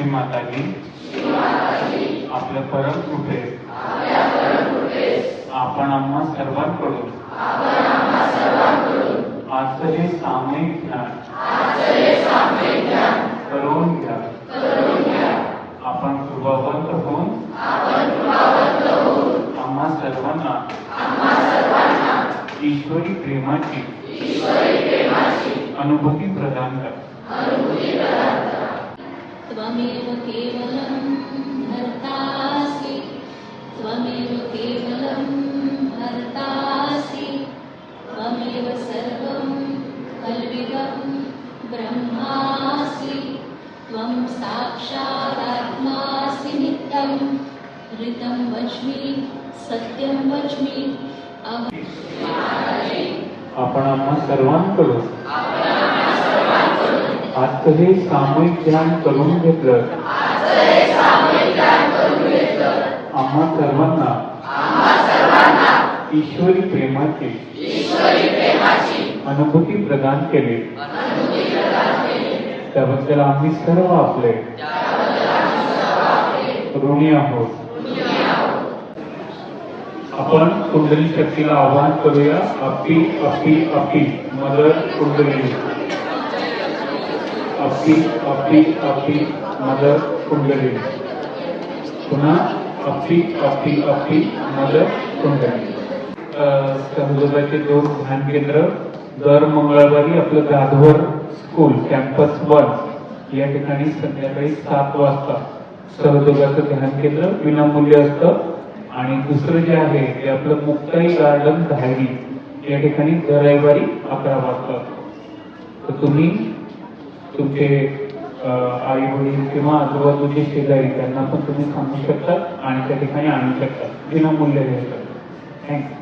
श्रीमाताजी आपल्या परम कृपेस आपण आम्हा सर्वांकडून आजचं हे सामूहिक ध्यान करून घ्या। आपण कृपावंत होऊन आम्हा सर्वांना ईश्वरी प्रेमाची अनुभूती प्रदान कर। त्वमेव केवलं भर्तासि, त्वमेव केवलं भर्तासि, त्वमेव सर्वं कल्विदं ब्रह्मासि, त्वं साक्षादात्मासि नित्यं ऋतं वच्मि सत्यं वच्मि। आपण आम्हा सर्वांकडून आजचं हे सामूहिक ध्यान करून घेतलं। आम्हा सर्वांना ईश्वरी प्रेमाची अनुभूती प्रदान केली। त्याबद्दल आम्ही सर्व आपले ऋणी आहोत। आपण कुंडली शक्तीला आवाहन करूया। अपी अपी अपी मदर कुंडली, अपी अपी अपी मदर कुंडली, पुन्हा अपी अपी अपी मदर कुंडली। सहयोगाचे 2 ध्यान केंद्र दर मंगळवारी आपलं गाधवर स्कूल कॅम्पस 1 या ठिकाणी संध्याकाळी 7 वाजता सहयोगाचं ध्यान केंद्र विनामूल्य असतं। आणि दुसरं जे आहे ते आपलं मुक्ताई गार्डन धायरी या ठिकाणी दर रविवारी 11 वाजता असतं। तर तुम्ही तुमचे आई वडील किंवा आजूबाजूचे शेजारी त्यांना पण तुम्ही सांगू शकता आणि त्या ठिकाणी आणू शकता विनामूल्य. थँक्यू।